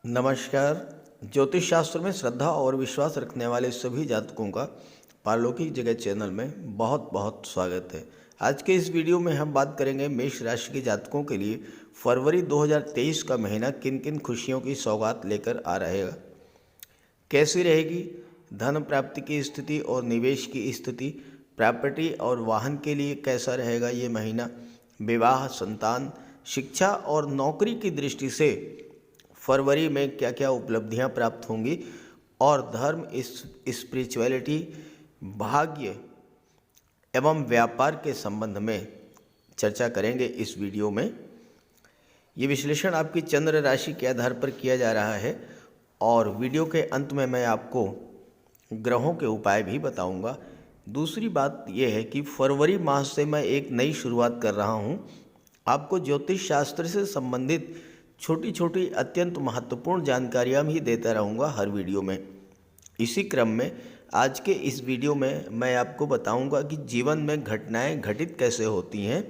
नमस्कार। ज्योतिष शास्त्र में श्रद्धा और विश्वास रखने वाले सभी जातकों का पारलौकिक जगत चैनल में बहुत बहुत स्वागत है। आज के इस वीडियो में हम बात करेंगे मेष राशि के जातकों के लिए फरवरी 2023 का महीना किन किन खुशियों की सौगात लेकर आ रहेगा, कैसी रहेगी धन प्राप्ति की स्थिति और निवेश की स्थिति, प्रॉपर्टी और वाहन के लिए कैसा रहेगा ये महीना, विवाह, संतान, शिक्षा और नौकरी की दृष्टि से फरवरी में क्या क्या उपलब्धियां प्राप्त होंगी और धर्म, स्पिरिचुअलिटी, भाग्य एवं व्यापार के संबंध में चर्चा करेंगे इस वीडियो में। ये विश्लेषण आपकी चंद्र राशि के आधार पर किया जा रहा है और वीडियो के अंत में मैं आपको ग्रहों के उपाय भी बताऊंगा। दूसरी बात यह है कि फरवरी माह से मैं एक नई शुरुआत कर रहा हूं। आपको ज्योतिष शास्त्र से संबंधित छोटी छोटी अत्यंत महत्वपूर्ण जानकारियां भी देता रहूँगा हर वीडियो में। इसी क्रम में आज के इस वीडियो में मैं आपको बताऊंगा कि जीवन में घटनाएं घटित कैसे होती हैं,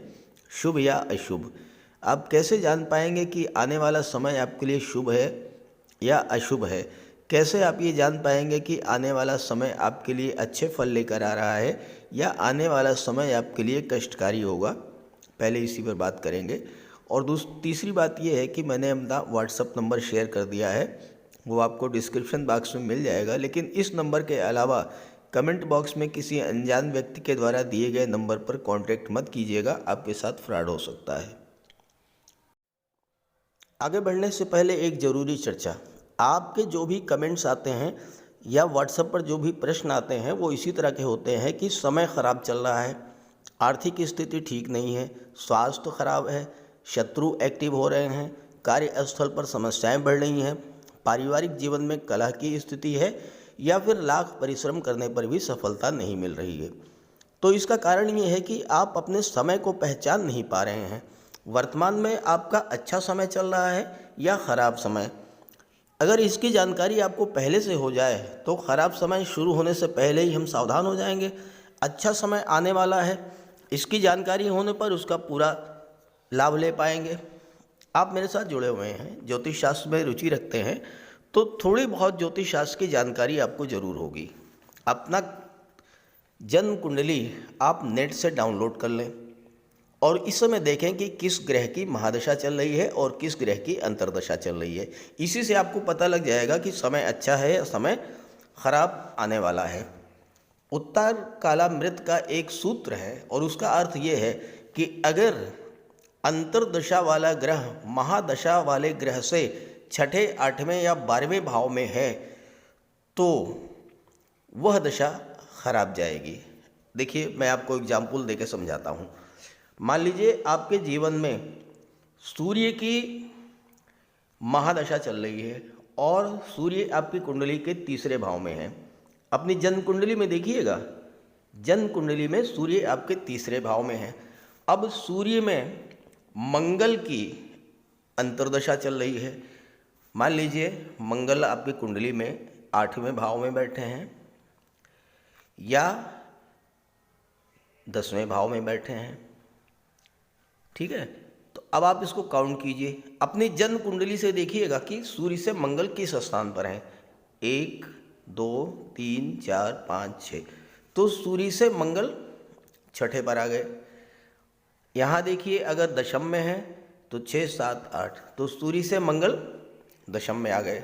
शुभ या अशुभ। आप कैसे जान पाएंगे कि आने वाला समय आपके लिए शुभ है या अशुभ है, कैसे आप ये जान पाएंगे कि आने वाला समय आपके लिए अच्छे फल लेकर आ रहा है या आने वाला समय आपके लिए कष्टकारी होगा, पहले इसी पर बात करेंगे। और तीसरी बात यह है कि मैंने अपना व्हाट्सअप नंबर शेयर कर दिया है, वो आपको डिस्क्रिप्शन बॉक्स में मिल जाएगा। लेकिन इस नंबर के अलावा कमेंट बॉक्स में किसी अनजान व्यक्ति के द्वारा दिए गए नंबर पर कांटेक्ट मत कीजिएगा, आपके साथ फ्रॉड हो सकता है। आगे बढ़ने से पहले एक ज़रूरी चर्चा। आपके जो भी कमेंट्स आते हैं या व्हाट्सएप पर जो भी प्रश्न आते हैं वो इसी तरह के होते हैं कि समय ख़राब चल रहा है, आर्थिक स्थिति ठीक नहीं है, स्वास्थ्य खराब है, शत्रु एक्टिव हो रहे हैं, कार्यस्थल पर समस्याएं बढ़ रही हैं, पारिवारिक जीवन में कलह की स्थिति है या फिर लाख परिश्रम करने पर भी सफलता नहीं मिल रही है। तो इसका कारण ये है कि आप अपने समय को पहचान नहीं पा रहे हैं। वर्तमान में आपका अच्छा समय चल रहा है या ख़राब समय। अगर इसकी जानकारी आपको पहले से हो जाए तो ख़राब समय शुरू होने से पहले ही हम सावधान हो जाएंगे। अच्छा समय आने वाला है, इसकी जानकारी होने पर उसका पूरा लाभ ले पाएंगे। आप मेरे साथ जुड़े हुए हैं, ज्योतिष शास्त्र में रुचि रखते हैं, तो थोड़ी बहुत ज्योतिष शास्त्र की जानकारी आपको ज़रूर होगी। अपना जन्म कुंडली आप नेट से डाउनलोड कर लें और इस समय देखें कि किस ग्रह की महादशा चल रही है और किस ग्रह की अंतर्दशा चल रही है। इसी से आपको पता लग जाएगा कि समय अच्छा है या समय खराब आने वाला है। उत्तर काला मृत का एक सूत्र है और उसका अर्थ ये है कि अगर अंतर्दशा वाला ग्रह महादशा वाले ग्रह से छठे, आठवें या 12वें भाव में है तो वह दशा खराब जाएगी। देखिए, मैं आपको एग्जाम्पल देकर समझाता हूँ। मान लीजिए आपके जीवन में सूर्य की महादशा चल रही है और सूर्य आपकी कुंडली के तीसरे भाव में है। अपनी जन्म कुंडली में देखिएगा, जन्म कुंडली में सूर्य आपके तीसरे भाव में है। अब सूर्य में मंगल की अंतर्दशा चल रही है। मान लीजिए मंगल आपकी कुंडली में 8वें भाव में बैठे हैं या 10वें भाव में बैठे हैं, ठीक है। तो अब आप इसको काउंट कीजिए, अपनी जन्म कुंडली से देखिएगा कि सूर्य से मंगल किस स्थान पर हैं। 1, 2, 3, 4, 5, 6। तो सूर्य से मंगल छठे पर आ गए। यहाँ देखिए अगर दशम में है तो 6, 7, 8, तो सूर्य से मंगल दशम में आ गए,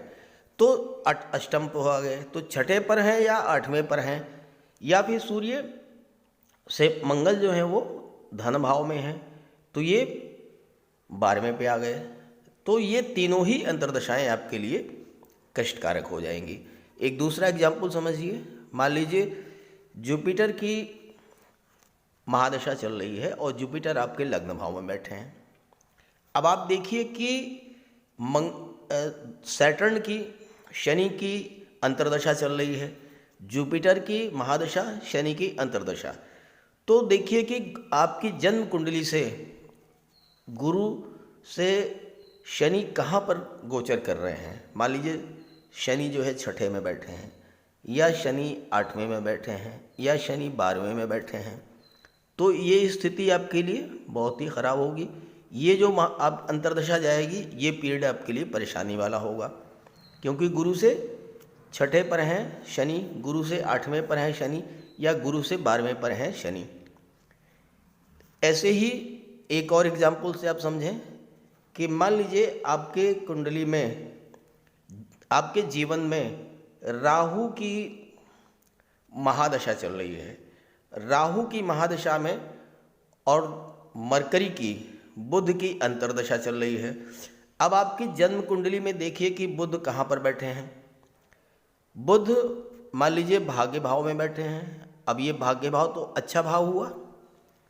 तो अष्टम पर आ गए। तो छठे पर हैं या 8वें पर हैं, या फिर सूर्य से मंगल जो है वो धन भाव में है तो ये 12वें पे आ गए। तो ये तीनों ही अंतर्दशाएं आपके लिए कष्टकारक हो जाएंगी। एक दूसरा एग्जाम्पल समझिए। मान लीजिए जुपिटर की महादशा चल रही है और जुपिटर आपके लग्न भाव में बैठे हैं। अब आप देखिए कि सैटर्न की, शनि की अंतर्दशा चल रही है, जुपिटर की महादशा, शनि की अंतर्दशा। तो देखिए कि आपकी जन्म कुंडली से गुरु से शनि कहाँ पर गोचर कर रहे हैं। मान लीजिए शनि जो है छठे में बैठे हैं या शनि 8वें में बैठे हैं या शनि 12वें में बैठे हैं, तो ये स्थिति आपके लिए बहुत ही ख़राब होगी। ये जो आप अंतर्दशा जाएगी ये पीरियड आपके लिए परेशानी वाला होगा। क्योंकि गुरु से छठे पर हैं शनि, गुरु से 8वें पर हैं शनि, या गुरु से 12वें पर हैं शनि। ऐसे ही एक और एग्जाम्पल से आप समझें कि मान लीजिए आपके कुंडली में, आपके जीवन में राहु की महादशा चल रही है। राहु की महादशा में और मरकरी की, बुध की अंतर्दशा चल रही है। अब आपकी जन्म कुंडली में देखिए कि बुध कहाँ पर बैठे हैं। बुध मान लीजिए भाग्य भाव में बैठे हैं। अब ये भाग्य भाव तो अच्छा भाव हुआ,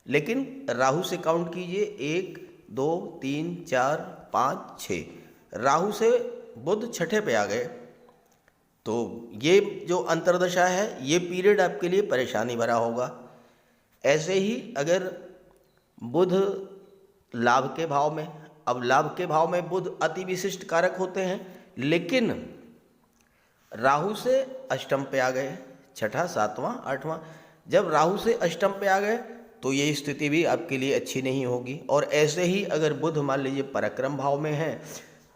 लेकिन राहु से काउंट कीजिए, 1 2 3 4 5 6, राहु से बुध छठे पे आ गए। तो ये जो अंतर्दशा है, ये पीरियड आपके लिए परेशानी भरा होगा। ऐसे ही अगर बुध लाभ के भाव में, अब लाभ के भाव में बुध अति विशिष्ट कारक होते हैं, लेकिन राहु से अष्टम पे आ गए, छठा, सातवां, आठवां, जब राहु से अष्टम पे आ गए तो ये स्थिति भी आपके लिए अच्छी नहीं होगी। और ऐसे ही अगर बुध मान लीजिए पराक्रम भाव में है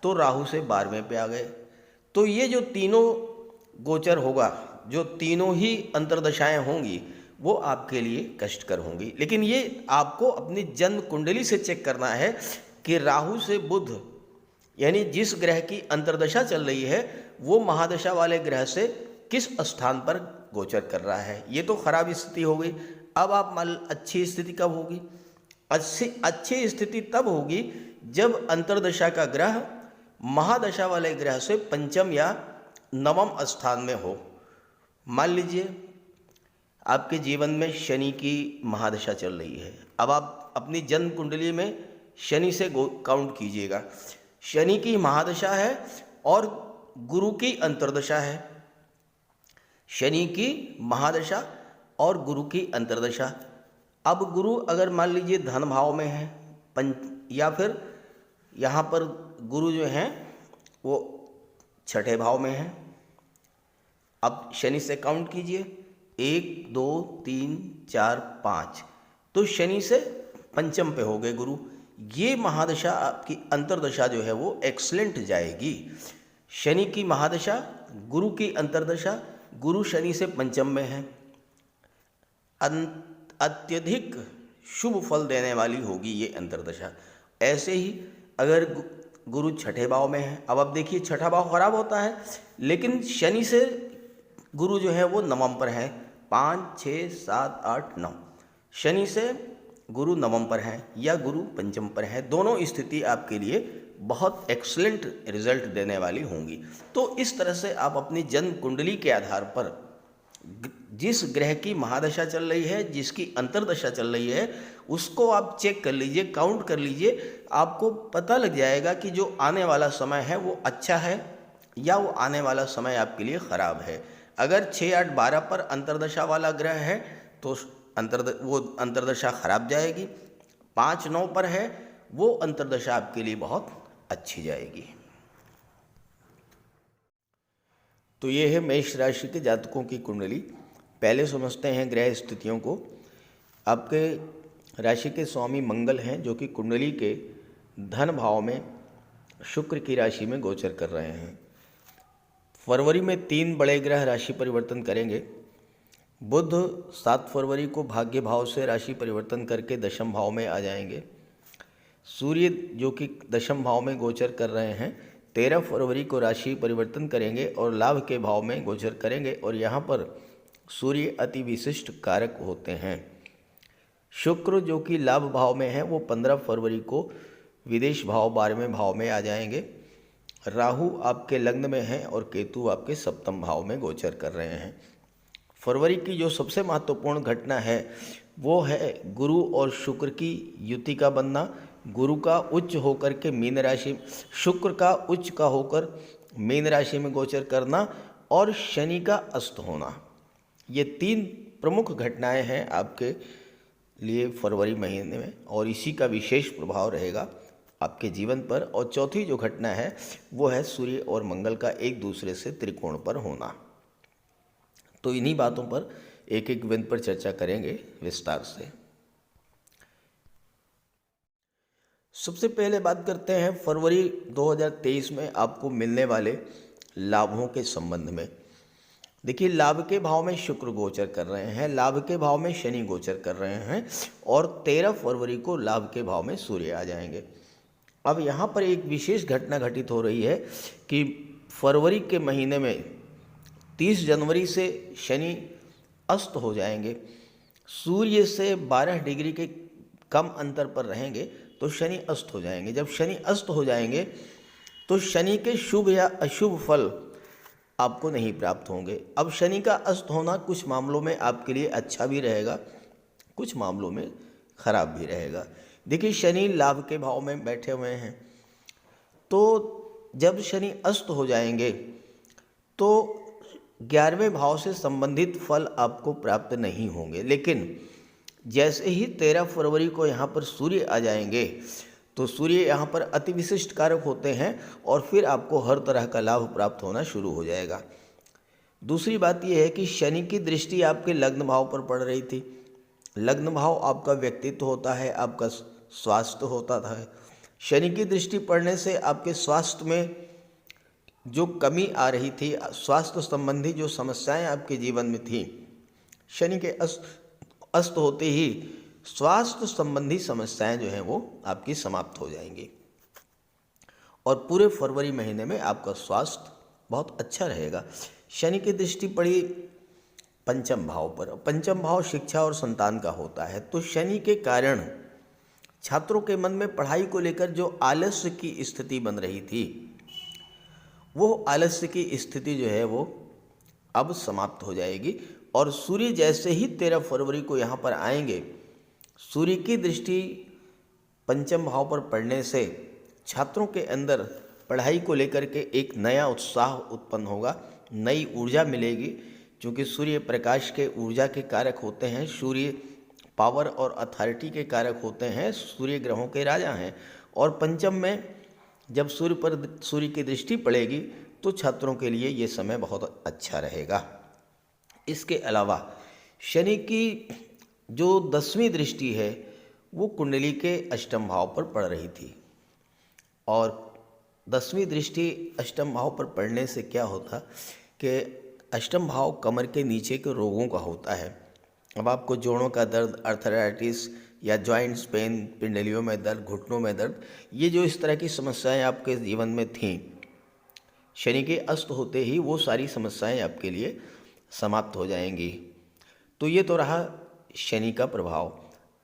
तो राहु से 12वें पे आ गए, तो ये जो तीनों गोचर होगा, जो तीनों ही अंतर्दशाएं होंगी, वो आपके लिए कष्टकर होंगी। लेकिन ये आपको अपनी जन्म कुंडली से चेक करना है कि राहु से बुध, यानी जिस ग्रह की अंतर्दशा चल रही है, वो महादशा वाले ग्रह से किस स्थान पर गोचर कर रहा है। ये तो खराब स्थिति हो गई। अब आप मान, अच्छी स्थिति कब होगी? अच्छी स्थिति तब होगी जब अंतर्दशा का ग्रह महादशा वाले ग्रह से पंचम या नवम स्थान में हो। मान लीजिए आपके जीवन में शनि की महादशा चल रही है। अब आप अपनी जन्म कुंडली में शनि से काउंट कीजिएगा। शनि की महादशा है और गुरु की अंतर्दशा है। शनि की महादशा और गुरु की अंतर्दशा। अब गुरु अगर मान लीजिए धन भाव में है, या फिर यहाँ पर गुरु जो हैं वो छठे भाव में है। अब शनि से काउंट कीजिए, 1 2 3 4 5, तो शनि से पंचम पे हो गए गुरु। ये महादशा आपकी अंतर्दशा जो है वो एक्सलेंट जाएगी। शनि की महादशा, गुरु की अंतर्दशा, गुरु शनि से पंचम में है, अत्यधिक शुभ फल देने वाली होगी ये अंतर्दशा। ऐसे ही अगर गुरु छठे भाव में है, अब आप देखिए छठा भाव खराब होता है, लेकिन शनि से गुरु जो है वो नवम पर है, 5 6 7 8 9, शनि से गुरु नवम पर है या गुरु पंचम पर है। दोनों स्थिति आपके लिए बहुत एक्सलेंट रिजल्ट देने वाली होंगी। तो इस तरह से आप अपनी जन्म कुंडली के आधार पर जिस ग्रह की महादशा चल रही है, जिसकी अंतर्दशा चल रही है, उसको आप चेक कर लीजिए, काउंट कर लीजिए। आपको पता लग जाएगा कि जो आने वाला समय है वो अच्छा है या वो आने वाला समय आपके लिए ख़राब है। अगर 6 8 12 पर अंतर्दशा वाला ग्रह है तो वो अंतर्दशा खराब जाएगी। 5 9 पर है वो अंतर्दशा आपके लिए बहुत अच्छी जाएगी। तो ये है मेष राशि के जातकों की कुंडली। पहले समझते हैं ग्रह स्थितियों को। आपके राशि के स्वामी मंगल हैं, जो कि कुंडली के धन भाव में शुक्र की राशि में गोचर कर रहे हैं। फरवरी में 3 बड़े ग्रह राशि परिवर्तन करेंगे। बुध 7 फरवरी को भाग्य भाव से राशि परिवर्तन करके दशम भाव में आ जाएंगे। सूर्य जो कि दशम भाव में गोचर कर रहे हैं, 13 फरवरी को राशि परिवर्तन करेंगे और लाभ के भाव में गोचर करेंगे। और यहाँ पर सूर्य अति विशिष्ट कारक होते हैं। शुक्र जो कि लाभ भाव में है वो 15 फरवरी को विदेश भाव 12वें भाव में आ जाएंगे। राहु आपके लग्न में है और केतु आपके सप्तम भाव में गोचर कर रहे हैं। फरवरी की जो सबसे महत्वपूर्ण घटना है वो है गुरु और शुक्र की युति का बनना। गुरु का उच्च होकर के मीन राशि, शुक्र का उच्च का होकर मीन राशि में गोचर करना और शनि का अस्त होना, ये 3 प्रमुख घटनाएं हैं आपके लिए फरवरी महीने में, और इसी का विशेष प्रभाव रहेगा आपके जीवन पर। और चौथी जो घटना है वो है सूर्य और मंगल का एक दूसरे से त्रिकोण पर होना। तो इन्हीं बातों पर एक एक बिंदु पर चर्चा करेंगे विस्तार से। सबसे पहले बात करते हैं फरवरी 2023 में आपको मिलने वाले लाभों के संबंध में। देखिए, लाभ के भाव में शुक्र गोचर कर रहे हैं, लाभ के भाव में शनि गोचर कर रहे हैं और 13 फरवरी को लाभ के भाव में सूर्य आ जाएंगे। अब यहाँ पर एक विशेष घटना घटित हो रही है कि फरवरी के महीने में 30 जनवरी से शनि अस्त हो जाएंगे। सूर्य से 12 डिग्री के कम अंतर पर रहेंगे तो शनि अस्त हो जाएंगे। जब शनि अस्त हो जाएंगे तो शनि के शुभ या अशुभ फल आपको नहीं प्राप्त होंगे। अब शनि का अस्त होना कुछ मामलों में आपके लिए अच्छा भी रहेगा, कुछ मामलों में खराब भी रहेगा। देखिए, शनि लाभ के भाव में बैठे हुए हैं, तो जब शनि अस्त हो जाएंगे तो 11वें भाव से संबंधित फल आपको प्राप्त नहीं होंगे। लेकिन जैसे ही 13 फरवरी को यहाँ पर सूर्य आ जाएंगे तो सूर्य यहाँ पर अति विशिष्ट कारक होते हैं और फिर आपको हर तरह का लाभ प्राप्त होना शुरू हो जाएगा। दूसरी बात यह है कि शनि की दृष्टि आपके लग्न भाव पर पड़ रही थी। लग्न भाव आपका व्यक्तित्व होता है, आपका स्वास्थ्य होता था। शनि की दृष्टि पड़ने से आपके स्वास्थ्य में जो कमी आ रही थी, स्वास्थ्य संबंधी जो समस्याएं आपके जीवन में थी, शनि के अस्त होते ही स्वास्थ्य संबंधी समस्याएं जो हैं वो आपकी समाप्त हो जाएंगी और पूरे फरवरी महीने में आपका स्वास्थ्य बहुत अच्छा रहेगा। शनि की दृष्टि पड़ी पंचम भाव पर। पंचम भाव शिक्षा और संतान का होता है, तो शनि के कारण छात्रों के मन में पढ़ाई को लेकर जो आलस्य की स्थिति बन रही थी, वो आलस्य की स्थिति जो है वो अब समाप्त हो जाएगी। और सूर्य जैसे ही 13 फरवरी को यहाँ पर आएंगे, सूर्य की दृष्टि पंचम भाव पर पड़ने से छात्रों के अंदर पढ़ाई को लेकर के एक नया उत्साह उत्पन्न होगा, नई ऊर्जा मिलेगी। क्योंकि सूर्य प्रकाश के ऊर्जा के कारक होते हैं, सूर्य पावर और अथॉरिटी के कारक होते हैं, सूर्य ग्रहों के राजा हैं। और पंचम में जब सूर्य की दृष्टि पड़ेगी तो छात्रों के लिए ये समय बहुत अच्छा रहेगा। इसके अलावा शनि की जो 10वीं दृष्टि है वो कुंडली के अष्टम भाव पर पड़ रही थी और 10वीं दृष्टि अष्टम भाव पर पड़ने से क्या होता कि अष्टम भाव कमर के नीचे के रोगों का होता है। अब आपको जोड़ों का दर्द, अर्थराइटिस या जॉइंट्स पेन, पिंडलियों में दर्द, घुटनों में दर्द, ये जो इस तरह की समस्याएं आपके जीवन में थीं, शनि के अस्त होते ही वो सारी समस्याएं आपके लिए समाप्त हो जाएंगी। तो ये तो रहा शनि का प्रभाव।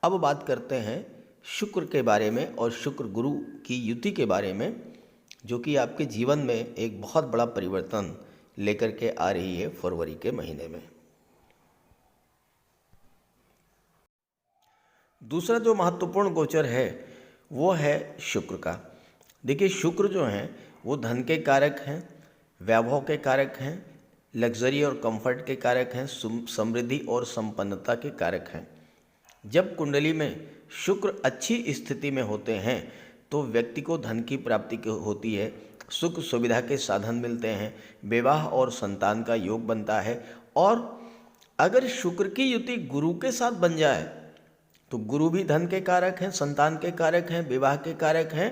अब बात करते हैं शुक्र के बारे में और शुक्र गुरु की युति के बारे में, जो कि आपके जीवन में एक बहुत बड़ा परिवर्तन लेकर के आ रही है फरवरी के महीने में। दूसरा जो महत्वपूर्ण गोचर है वो है शुक्र का। देखिए, शुक्र जो हैं वो धन के कारक हैं, वैभव के कारक हैं, लग्जरी और कंफर्ट के कारक हैं, समृद्धि और संपन्नता के कारक हैं। जब कुंडली में शुक्र अच्छी स्थिति में होते हैं तो व्यक्ति को धन की प्राप्ति होती है, सुख सुविधा के साधन मिलते हैं, विवाह और संतान का योग बनता है। और अगर शुक्र की युति गुरु के साथ बन जाए तो गुरु भी धन के कारक हैं, संतान के कारक हैं, विवाह के कारक हैं,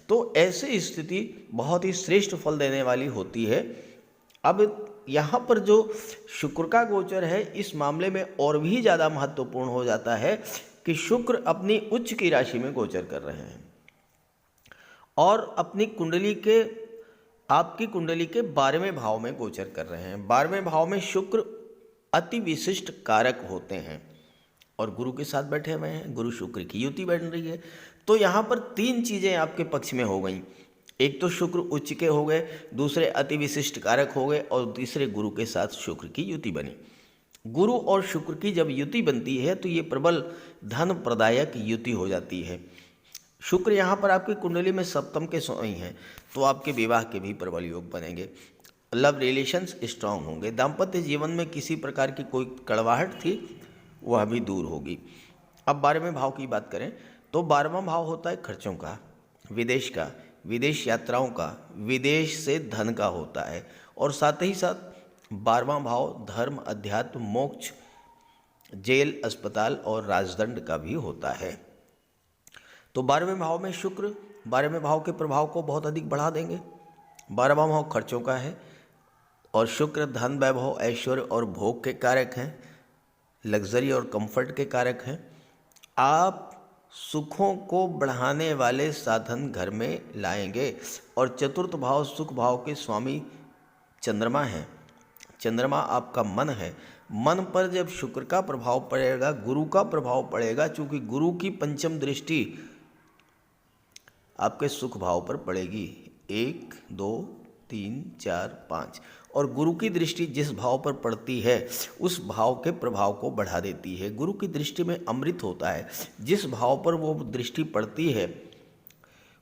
तो ऐसी स्थिति बहुत ही श्रेष्ठ फल देने वाली होती है। अब यहाँ पर जो शुक्र का गोचर है इस मामले में और भी ज़्यादा महत्वपूर्ण हो जाता है कि शुक्र अपनी उच्च की राशि में गोचर कर रहे हैं और अपनी कुंडली के, आपकी कुंडली के 12वें भाव में गोचर कर रहे हैं। 12वें भाव में शुक्र अति विशिष्ट कारक होते हैं और गुरु के साथ बैठे हुए हैं, गुरु शुक्र की युति बन रही है। तो यहाँ पर 3 चीज़ें आपके पक्ष में हो गई। एक तो शुक्र उच्च के हो गए, दूसरे अति विशिष्ट कारक हो गए और तीसरे गुरु के साथ शुक्र की युति बनी। गुरु और शुक्र की जब युति बनती है तो ये प्रबल धन प्रदायक युति हो जाती है। शुक्र यहाँ पर आपकी कुंडली में सप्तम के स्वामी हैं तो आपके विवाह के भी प्रबल योग बनेंगे, लव रिलेशंस स्ट्रांग होंगे, दाम्पत्य जीवन में किसी प्रकार की कोई कड़वाहट थी वह भी दूर होगी। अब 12वें भाव की बात करें तो 12वां भाव होता है खर्चों का, विदेश का, विदेश यात्राओं का, विदेश से धन का होता है और साथ ही साथ 12वां भाव धर्म, अध्यात्म, मोक्ष, जेल, अस्पताल और राजदंड का भी होता है। तो 12वें भाव में शुक्र 12वें भाव के प्रभाव को बहुत अधिक बढ़ा देंगे। 12वां भाव खर्चों का है, और शुक्र धन वैभव ऐश्वर्य और भोग के कारक हैं, लग्जरी और कंफर्ट के कारक हैं। आप सुखों को बढ़ाने वाले साधन घर में लाएंगे। और चतुर्थ भाव सुख भाव के स्वामी चंद्रमा हैं। चंद्रमा आपका मन है। मन पर जब शुक्र का प्रभाव पड़ेगा, गुरु का प्रभाव पड़ेगा, चूंकि गुरु की पंचम दृष्टि आपके सुख भाव पर पड़ेगी, 1 2 3 4 5, और गुरु की दृष्टि जिस भाव पर पड़ती है उस भाव के प्रभाव को बढ़ा देती है। गुरु की दृष्टि में अमृत होता है। जिस भाव पर वो दृष्टि पड़ती है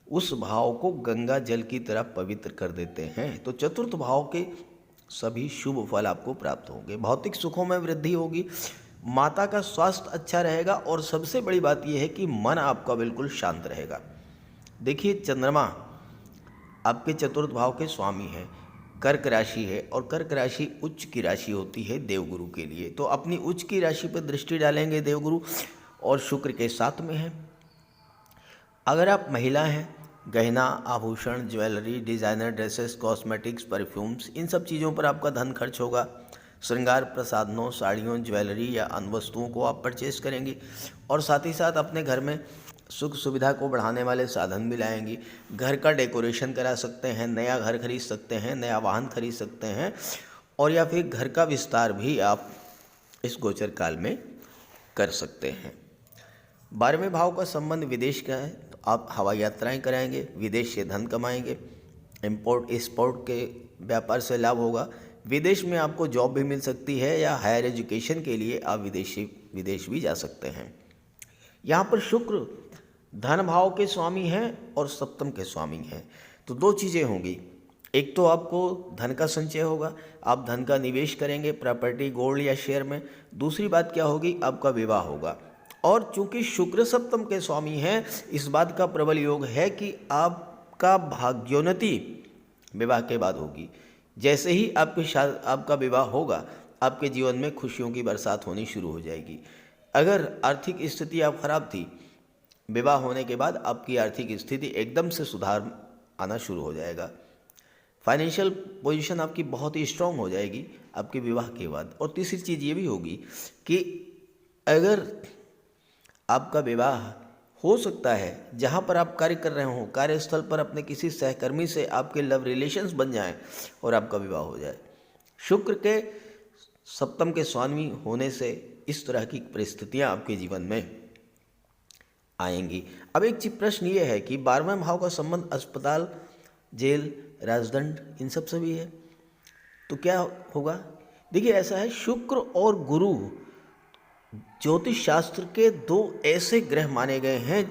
उस भाव को गंगा जल की तरह पवित्र कर देते हैं। तो चतुर्थ भाव के सभी शुभ फल आपको प्राप्त होंगे। भौतिक सुखों में वृद्धि होगी, माता का स्वास्थ्य अच्छा रहेगा, और सबसे बड़ी बात यह है कि मन आपका बिल्कुल शांत रहेगा। देखिए, चंद्रमा आपके चतुर्थ भाव के स्वामी हैं, कर्क राशि है, और कर्क राशि उच्च की राशि होती है देवगुरु के लिए। तो अपनी उच्च की राशि पर दृष्टि डालेंगे देवगुरु, और शुक्र के साथ में है। अगर आप महिला हैं, गहना आभूषण jewellery designer dresses cosmetics perfumes इन सब चीज़ों पर आपका धन खर्च होगा। श्रृंगार प्रसाधनों साड़ियों ज्वेलरी या अन्य वस्तुओं को आप परचेज करेंगी, और साथ ही साथ अपने घर में सुख सुविधा को बढ़ाने वाले साधन भी लाएंगी। घर का डेकोरेशन करा सकते हैं, नया घर खरीद सकते हैं, नया वाहन खरीद सकते हैं, और या फिर घर का विस्तार भी आप इस गोचर काल में कर सकते हैं। 12वें भाव का संबंध विदेश का है, तो आप हवाई यात्राएं कराएंगे, विदेश से धन कमाएंगे, इंपोर्ट एक्सपोर्ट के व्यापार से लाभ होगा। विदेश में आपको जॉब भी मिल सकती है, या हायर एजुकेशन के लिए आप विदेश भी जा सकते हैं। यहाँ पर शुक्र धन भाव के स्वामी हैं और सप्तम के स्वामी हैं। तो दो चीज़ें होंगी, एक तो आपको धन का संचय होगा, आप धन का निवेश करेंगे प्रॉपर्टी गोल्ड या शेयर में। दूसरी बात क्या होगी, आपका विवाह होगा। और चूंकि शुक्र सप्तम के स्वामी हैं, इस बात का प्रबल योग है कि आपका भाग्योन्नति विवाह के बाद होगी। जैसे ही आपका विवाह होगा, आपके जीवन में खुशियों की बरसात होनी शुरू हो जाएगी। अगर आर्थिक स्थिति आप खराब थी, विवाह होने के बाद आपकी आर्थिक स्थिति एकदम से सुधार आना शुरू हो जाएगा। फाइनेंशियल पोजीशन आपकी बहुत ही स्ट्रांग हो जाएगी आपके विवाह के बाद। और तीसरी चीज़ ये भी होगी कि अगर आपका विवाह हो सकता है जहाँ पर आप कार्य कर रहे हों, कार्यस्थल पर अपने किसी सहकर्मी से आपके लव रिलेशंस बन जाएं और आपका विवाह हो जाए। शुक्र के सप्तम के स्वामी होने से इस तरह की परिस्थितियाँ आपके जीवन में आएंगी। अब एक चीज प्रश्न ये है कि 12वें भाव का संबंध अस्पताल जेल राजदंड इन सब से भी है, तो क्या होगा? देखिए, ऐसा है, शुक्र और गुरु ज्योतिष शास्त्र के दो ऐसे ग्रह माने गए हैं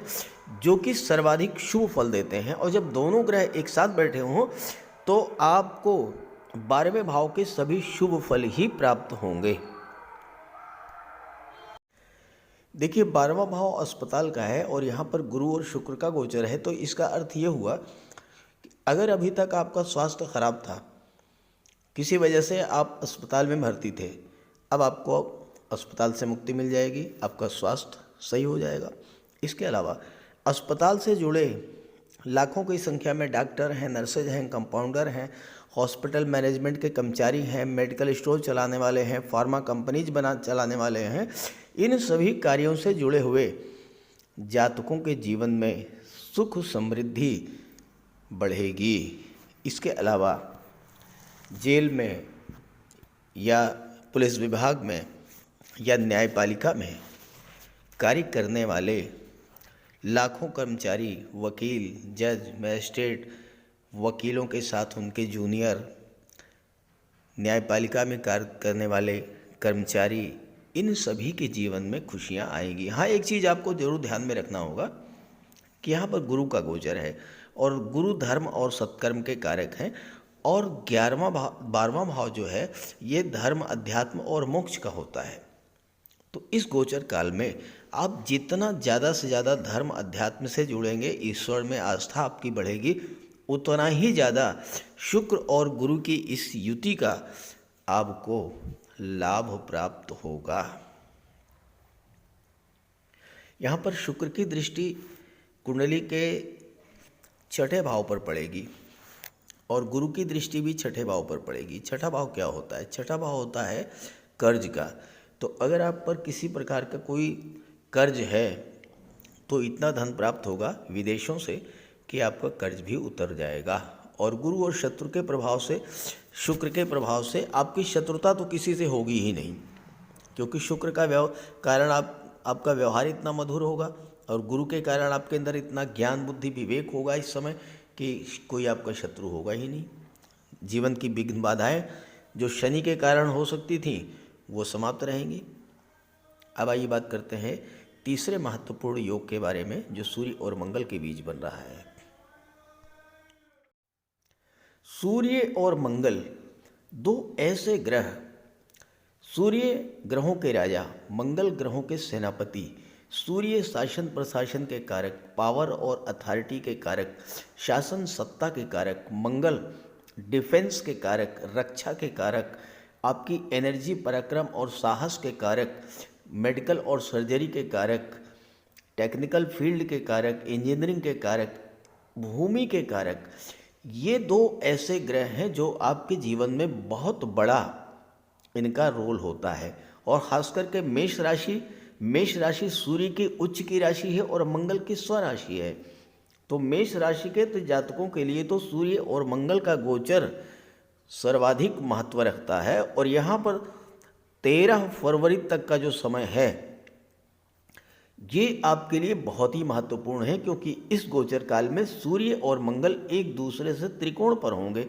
जो कि सर्वाधिक शुभ फल देते हैं, और जब दोनों ग्रह एक साथ बैठे हों तो आपको 12वें भाव के सभी शुभ फल ही प्राप्त होंगे। देखिए, 12वां भाव अस्पताल का है और यहाँ पर गुरु और शुक्र का गोचर है, तो इसका अर्थ ये हुआ कि अगर अभी तक आपका स्वास्थ्य खराब था, किसी वजह से आप अस्पताल में भर्ती थे, अब आपको अस्पताल से मुक्ति मिल जाएगी, आपका स्वास्थ्य सही हो जाएगा। इसके अलावा अस्पताल से जुड़े लाखों की संख्या में डॉक्टर हैं, नर्सेज हैं, कंपाउंडर हैं, हॉस्पिटल मैनेजमेंट के कर्मचारी हैं, मेडिकल स्टोर चलाने वाले हैं, फार्मा कंपनीज चलाने वाले हैं, इन सभी कार्यों से जुड़े हुए जातकों के जीवन में सुख समृद्धि बढ़ेगी। इसके अलावा जेल में या पुलिस विभाग में या न्यायपालिका में कार्य करने वाले लाखों कर्मचारी, वकील, जज, मजिस्ट्रेट, वकीलों के साथ उनके जूनियर, न्यायपालिका में कार्य करने वाले कर्मचारी, इन सभी के जीवन में खुशियां आएंगी। हाँ, एक चीज़ आपको जरूर ध्यान में रखना होगा कि यहाँ पर गुरु का गोचर है, और गुरु धर्म और सत्कर्म के कारक हैं, और 12वां भाव जो है ये धर्म अध्यात्म और मोक्ष का होता है। तो इस गोचर काल में आप जितना ज़्यादा से ज़्यादा धर्म अध्यात्म से जुड़ेंगे, ईश्वर में आस्था आपकी बढ़ेगी, उतना ही ज़्यादा शुक्र और गुरु की इस युति का आपको लाभ प्राप्त होगा। यहाँ पर शुक्र की दृष्टि कुंडली के 6ठे भाव पर पड़ेगी, और गुरु की दृष्टि भी छठे भाव पर पड़ेगी। छठा भाव क्या होता है? छठा भाव होता है कर्ज का। तो अगर आप पर किसी प्रकार का कोई कर्ज है तो इतना धन प्राप्त होगा विदेशों से कि आपका कर्ज भी उतर जाएगा। और गुरु और शत्रु के प्रभाव से, शुक्र के प्रभाव से आपकी शत्रुता तो किसी से होगी ही नहीं, क्योंकि शुक्र का कारण आपका व्यवहार इतना मधुर होगा और गुरु के कारण आपके अंदर इतना ज्ञान बुद्धि विवेक होगा इस समय कि कोई आपका शत्रु होगा ही नहीं। जीवन की विघ्न बाधाएं जो शनि के कारण हो सकती थी वो समाप्त रहेंगी। अब आइए बात करते हैं तीसरे महत्वपूर्ण योग के बारे में जो सूर्य और मंगल के बीच बन रहा है। सूर्य और मंगल दो ऐसे ग्रह, सूर्य ग्रहों के राजा, मंगल ग्रहों के सेनापति। सूर्य शासन प्रशासन के कारक, पावर और अथॉरिटी के कारक, शासन सत्ता के कारक। मंगल डिफेंस के कारक, रक्षा के कारक, आपकी एनर्जी पराक्रम और साहस के कारक, मेडिकल और सर्जरी के कारक, टेक्निकल फील्ड के कारक, इंजीनियरिंग के कारक, भूमि के कारक। ये दो ऐसे ग्रह हैं जो आपके जीवन में बहुत बड़ा इनका रोल होता है। और खास करके मेष राशि सूर्य की उच्च की राशि है और मंगल की स्वराशि है। तो मेष राशि के तो जातकों के लिए तो सूर्य और मंगल का गोचर सर्वाधिक महत्व रखता है। और यहाँ पर 13 फरवरी तक का जो समय है ये आपके लिए बहुत ही महत्वपूर्ण है, क्योंकि इस गोचर काल में सूर्य और मंगल एक दूसरे से त्रिकोण पर होंगे।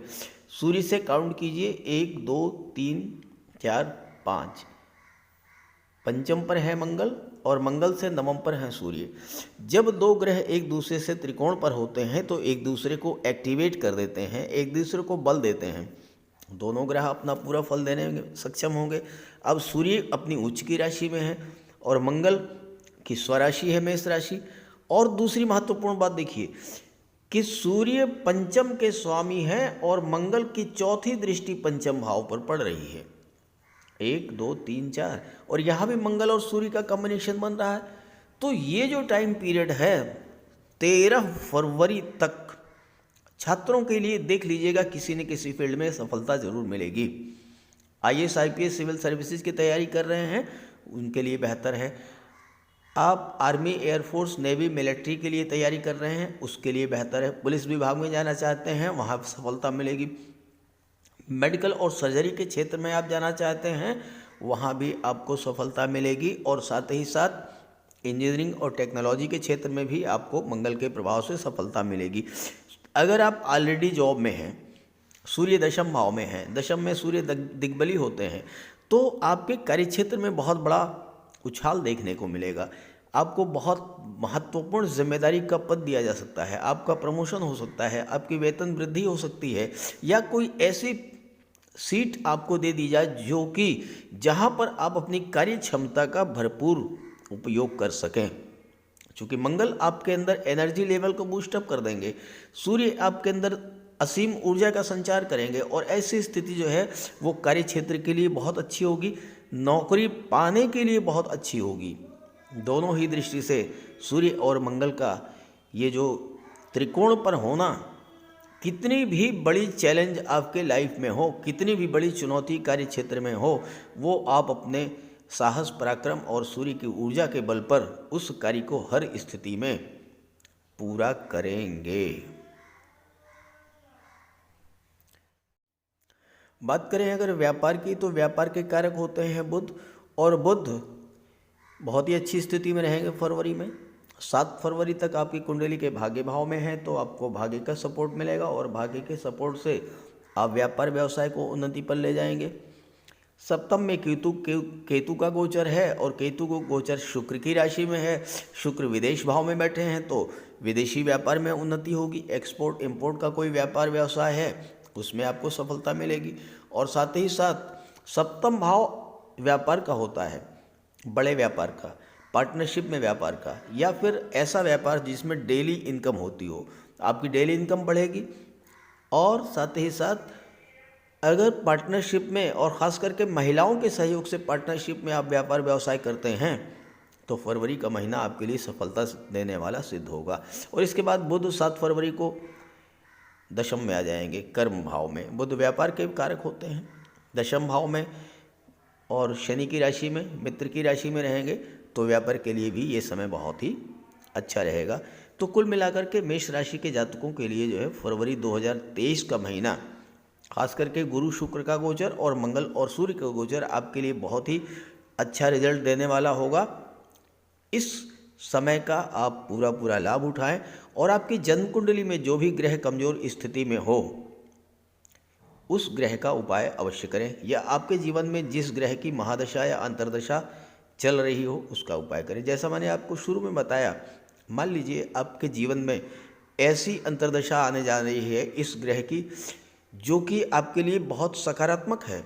सूर्य से काउंट कीजिए, 1 2 3 4 5, पंचम पर है मंगल और मंगल से नवम पर है सूर्य। जब दो ग्रह एक दूसरे से त्रिकोण पर होते हैं तो एक दूसरे को एक्टिवेट कर देते हैं, एक दूसरे को बल देते हैं। दोनों ग्रह अपना पूरा फल देने में सक्षम होंगे। अब सूर्य अपनी उच्च की राशि में है और मंगल की स्वराशि है मेष राशि। और दूसरी महत्वपूर्ण बात देखिए कि सूर्य पंचम के स्वामी है और मंगल की चौथी दृष्टि पंचम भाव पर पड़ रही है। 1 2 3 4, और यहाँ भी मंगल और सूर्य का कॉम्बिनेशन बन रहा है। तो ये जो टाइम पीरियड है 13 फरवरी तक छात्रों के लिए देख लीजिएगा, किसी न किसी फील्ड में सफलता जरूर मिलेगी। IAS IPS सिविल सर्विसेज की तैयारी कर रहे हैं उनके लिए बेहतर है। आप आर्मी, एयरफोर्स, नेवी, मिलिट्री के लिए तैयारी कर रहे हैं उसके लिए बेहतर है। पुलिस विभाग में जाना चाहते हैं वहाँ सफलता मिलेगी। मेडिकल और सर्जरी के क्षेत्र में आप जाना चाहते हैं वहाँ भी आपको सफलता मिलेगी। और साथ ही साथ इंजीनियरिंग और टेक्नोलॉजी के क्षेत्र में भी आपको मंगल के प्रभाव से सफलता मिलेगी। अगर आप ऑलरेडी जॉब में हैं, सूर्य दशम भाव में है, दशम में सूर्य दिग्बली होते हैं, तो आपके कार्यक्षेत्र में बहुत बड़ा उछाल देखने को मिलेगा। आपको बहुत महत्वपूर्ण जिम्मेदारी का पद दिया जा सकता है, आपका प्रमोशन हो सकता है, आपकी वेतन वृद्धि हो सकती है, या कोई ऐसी सीट आपको दे दी जाए जो कि जहां पर आप अपनी कार्य क्षमता का भरपूर उपयोग कर सकें। क्योंकि मंगल आपके अंदर एनर्जी लेवल को बूस्टअप कर देंगे, सूर्य आपके अंदर असीम ऊर्जा का संचार करेंगे और ऐसी स्थिति जो है वो कार्य क्षेत्र के लिए बहुत अच्छी होगी, नौकरी पाने के लिए बहुत अच्छी होगी। दोनों ही दृष्टि से सूर्य और मंगल का ये जो त्रिकोण पर होना, कितनी भी बड़ी चैलेंज आपके लाइफ में हो, कितनी भी बड़ी चुनौती कार्य क्षेत्र में हो, वो आप अपने साहस पराक्रम और सूर्य की ऊर्जा के बल पर उस कार्य को हर स्थिति में पूरा करेंगे। बात करें अगर व्यापार की, तो व्यापार के कारक होते हैं बुध, और बुध बहुत ही अच्छी स्थिति में रहेंगे फरवरी में। 7 फरवरी तक आपकी कुंडली के भाग्य भाव में है, तो आपको भाग्य का सपोर्ट मिलेगा और भाग्य के सपोर्ट से आप व्यापार व्यवसाय को उन्नति पर ले जाएंगे। सप्तम में केतु का गोचर है और केतु को गोचर शुक्र की राशि में है। शुक्र विदेश भाव में बैठे हैं तो विदेशी व्यापार में उन्नति होगी। एक्सपोर्ट इंपोर्ट का कोई व्यापार व्यवसाय है उसमें आपको सफलता मिलेगी। और साथ ही साथ सप्तम भाव व्यापार का होता है, बड़े व्यापार का, पार्टनरशिप में व्यापार का, या फिर ऐसा व्यापार जिसमें डेली इनकम होती हो, आपकी डेली इनकम बढ़ेगी। और साथ ही साथ अगर पार्टनरशिप में और ख़ास करके महिलाओं के सहयोग से पार्टनरशिप में आप व्यापार व्यवसाय करते हैं तो फरवरी का महीना आपके लिए सफलता देने वाला सिद्ध होगा। और इसके बाद बुध 7 फरवरी को दशम में आ जाएंगे, कर्म भाव में। बुध व्यापार के कारक होते हैं, दशम भाव में और शनि की राशि में, मित्र की राशि में रहेंगे तो व्यापार के लिए भी ये समय बहुत ही अच्छा रहेगा। तो कुल मिलाकर के मेष राशि के जातकों के लिए जो है फरवरी 2023 का महीना, खास करके गुरु शुक्र का गोचर और मंगल और सूर्य का गोचर आपके लिए बहुत ही अच्छा रिजल्ट देने वाला होगा। इस समय का आप पूरा लाभ उठाएं और आपकी जन्म कुंडली में जो भी ग्रह कमजोर स्थिति में हो उस ग्रह का उपाय अवश्य करें, या आपके जीवन में जिस ग्रह की महादशा या अंतर्दशा चल रही हो उसका उपाय करें। जैसा मैंने आपको शुरू में बताया, मान लीजिए आपके जीवन में ऐसी अंतर्दशा आने जा रही है इस ग्रह की जो कि आपके लिए बहुत सकारात्मक है,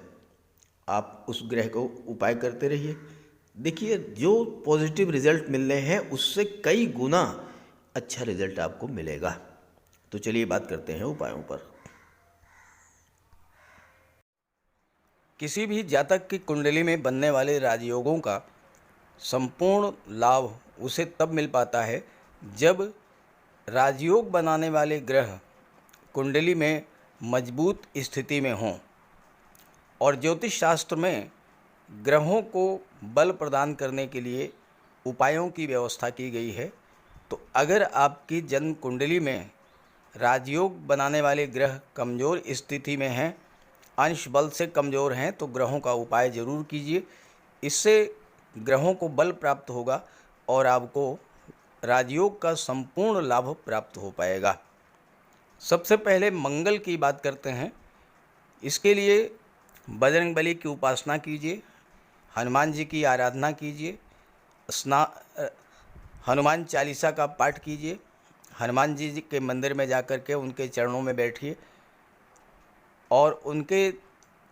आप उस ग्रह को उपाय करते रहिए। देखिए जो पॉजिटिव रिजल्ट मिल रहे हैं उससे कई गुना अच्छा रिजल्ट आपको मिलेगा। तो चलिए बात करते हैं उपायों पर। किसी भी जातक की कुंडली में बनने वाले राजयोगों का संपूर्ण लाभ उसे तब मिल पाता है जब राजयोग बनाने वाले ग्रह कुंडली में मजबूत स्थिति में हों। और ज्योतिष शास्त्र में ग्रहों को बल प्रदान करने के लिए उपायों की व्यवस्था की गई है। तो अगर आपकी जन्म कुंडली में राजयोग बनाने वाले ग्रह कमज़ोर स्थिति में हैं, अंश बल से कमज़ोर हैं, तो ग्रहों का उपाय ज़रूर कीजिए। इससे ग्रहों को बल प्राप्त होगा और आपको राजयोग का संपूर्ण लाभ प्राप्त हो पाएगा। सबसे पहले मंगल की बात करते हैं। इसके लिए बजरंगबली की उपासना कीजिए, हनुमान जी की आराधना कीजिए, हनुमान चालीसा का पाठ कीजिए, हनुमान जी के मंदिर में जाकर के उनके चरणों में बैठिए और उनके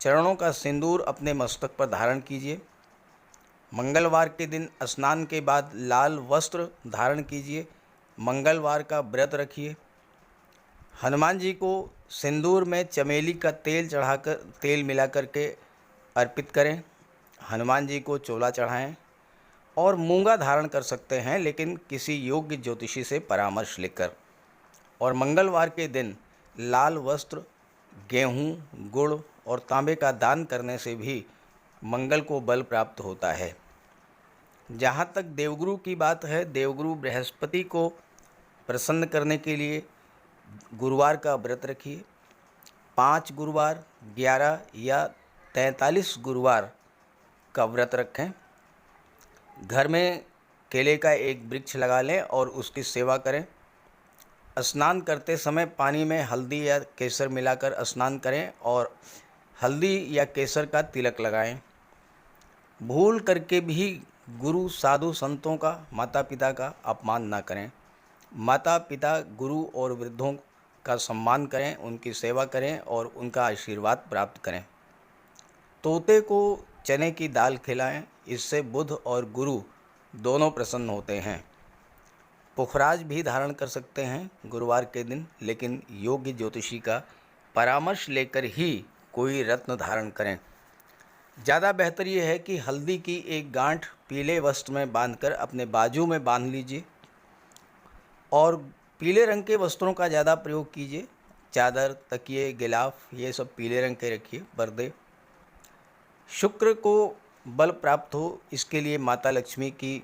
चरणों का सिंदूर अपने मस्तक पर धारण कीजिए। मंगलवार के दिन स्नान के बाद लाल वस्त्र धारण कीजिए, मंगलवार का व्रत रखिए। हनुमान जी को सिंदूर में चमेली का तेल मिलाकर के अर्पित करें। हनुमान जी को चोला चढ़ाएं और मूंगा धारण कर सकते हैं, लेकिन किसी योग्य ज्योतिषी से परामर्श लेकर। और मंगलवार के दिन लाल वस्त्र, गेहूं, गुड़ और तांबे का दान करने से भी मंगल को बल प्राप्त होता है। जहाँ तक देवगुरु की बात है, देवगुरु बृहस्पति को प्रसन्न करने के लिए गुरुवार का व्रत रखिए। 5 गुरुवार, 11 या 43 गुरुवार का व्रत रखें। घर में केले का एक वृक्ष लगा लें और उसकी सेवा करें। स्नान करते समय पानी में हल्दी या केसर मिलाकर स्नान करें और हल्दी या केसर का तिलक लगाएं। भूल करके भी गुरु, साधु, संतों का, माता पिता का अपमान ना करें। माता पिता, गुरु और वृद्धों का सम्मान करें, उनकी सेवा करें और उनका आशीर्वाद प्राप्त करें। तोते को चने की दाल खिलाएं, इससे बुध और गुरु दोनों प्रसन्न होते हैं। पुखराज भी धारण कर सकते हैं गुरुवार के दिन, लेकिन योग्य ज्योतिषी का परामर्श लेकर ही कोई रत्न धारण करें। ज़्यादा बेहतर ये है कि हल्दी की एक गांठ पीले वस्त्र में बांधकर अपने बाजू में बांध लीजिए और पीले रंग के वस्त्रों का ज़्यादा प्रयोग कीजिए। चादर, तकिए, गिलाफ ये सब पीले रंग के रखिए, पर्दे। शुक्र को बल प्राप्त हो इसके लिए माता लक्ष्मी की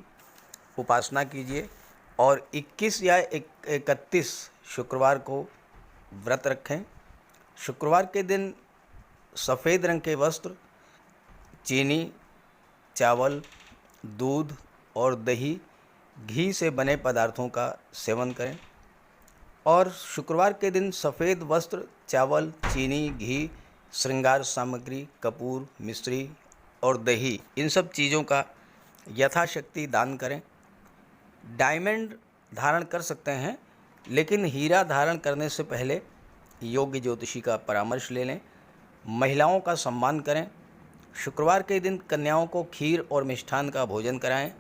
उपासना कीजिए और 21 या 31 शुक्रवार को व्रत रखें। शुक्रवार के दिन सफ़ेद रंग के वस्त्र, चीनी, चावल, दूध और दही, घी से बने पदार्थों का सेवन करें। और शुक्रवार के दिन सफ़ेद वस्त्र, चावल, चीनी, घी, श्रृंगार सामग्री, कपूर, मिश्री और दही, इन सब चीज़ों का यथाशक्ति दान करें। डायमंड धारण कर सकते हैं, लेकिन हीरा धारण करने से पहले योग्य ज्योतिषी का परामर्श ले लें। महिलाओं का सम्मान करें। शुक्रवार के दिन कन्याओं को खीर और मिष्ठान का भोजन कराएं।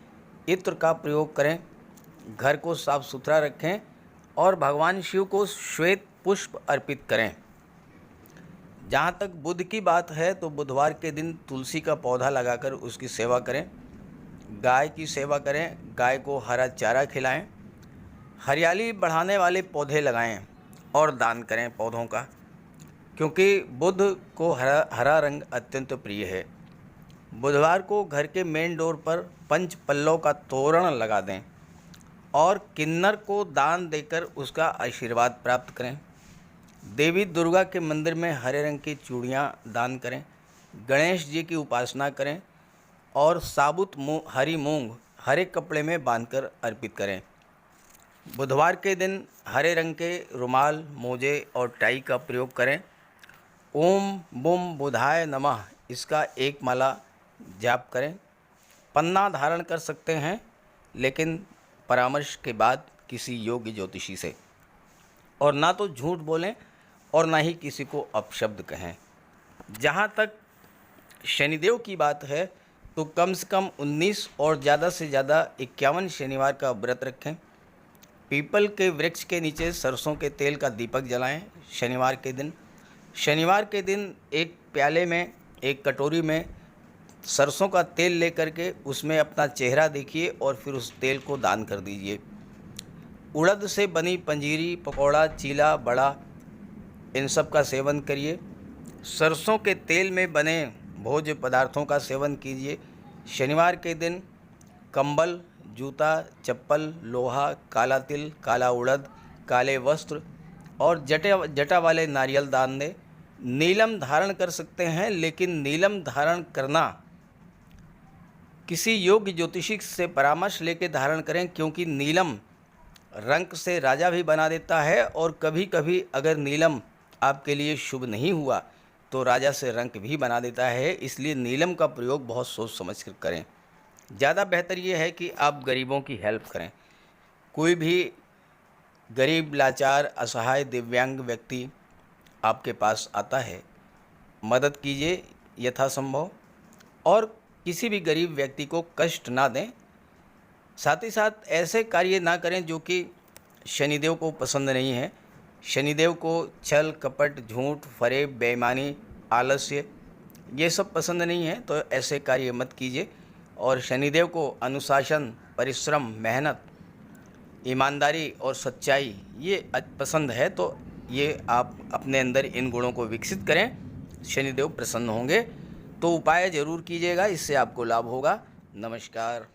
इत्र का प्रयोग करें। घर को साफ सुथरा रखें और भगवान शिव को श्वेत पुष्प अर्पित करें। जहाँ तक बुध की बात है तो बुधवार के दिन तुलसी का पौधा लगाकर उसकी सेवा करें। गाय की सेवा करें, गाय को हरा चारा खिलाएं, हरियाली बढ़ाने वाले पौधे लगाएं और दान करें पौधों का, क्योंकि बुध को हरा रंग अत्यंत प्रिय है। बुधवार को घर के मेन डोर पर पंच पल्लव का तोरण लगा दें और किन्नर को दान देकर उसका आशीर्वाद प्राप्त करें। देवी दुर्गा के मंदिर में हरे रंग की चूड़ियाँ दान करें। गणेश जी की उपासना करें और साबुत हरी मूंग हरे कपड़े में बांधकर अर्पित करें। बुधवार के दिन हरे रंग के रुमाल, मोजे और टाई का प्रयोग करें। ओम बुम बुधाय नमः इसका एक माला जाप करें। पन्ना धारण कर सकते हैं, लेकिन परामर्श के बाद किसी योग्य ज्योतिषी से। और ना तो झूठ बोलें और ना ही किसी को अपशब्द कहें। जहाँ तक शनिदेव की बात है तो कम से कम 19 और ज़्यादा से ज़्यादा 51 शनिवार का व्रत रखें। पीपल के वृक्ष के नीचे सरसों के तेल का दीपक जलाएं शनिवार के दिन। शनिवार के दिन एक प्याले में, एक कटोरी में सरसों का तेल लेकर के उसमें अपना चेहरा देखिए और फिर उस तेल को दान कर दीजिए। उड़द से बनी पंजीरी, पकौड़ा, चीला, बड़ा, इन सब का सेवन करिए। सरसों के तेल में बने भोज्य पदार्थों का सेवन कीजिए। शनिवार के दिन कंबल, जूता, चप्पल, लोहा, काला तिल, काला उड़द, काले वस्त्र और जटा वाले नारियल दान दें। नीलम धारण कर सकते हैं, लेकिन नीलम धारण करना किसी योग्य ज्योतिषी से परामर्श लेकर धारण करें, क्योंकि नीलम रंग से राजा भी बना देता है और कभी कभी अगर नीलम आपके लिए शुभ नहीं हुआ तो राजा से रंक भी बना देता है। इसलिए नीलम का प्रयोग बहुत सोच समझ कर करें। ज़्यादा बेहतर ये है कि आप गरीबों की हेल्प करें। कोई भी गरीब, लाचार, असहाय, दिव्यांग व्यक्ति आपके पास आता है, मदद कीजिए यथासंभव और किसी भी गरीब व्यक्ति को कष्ट ना दें। साथ ही साथ ऐसे कार्य ना करें जो कि शनिदेव को पसंद नहीं है। शनिदेव को छल, कपट, झूठ, फरेब, बेईमानी, आलस्य ये सब पसंद नहीं है, तो ऐसे कार्य मत कीजिए। और शनिदेव को अनुशासन, परिश्रम, मेहनत, ईमानदारी और सच्चाई ये पसंद है, तो ये आप अपने अंदर इन गुणों को विकसित करें, शनिदेव प्रसन्न होंगे। तो उपाय ज़रूर कीजिएगा, इससे आपको लाभ होगा। नमस्कार।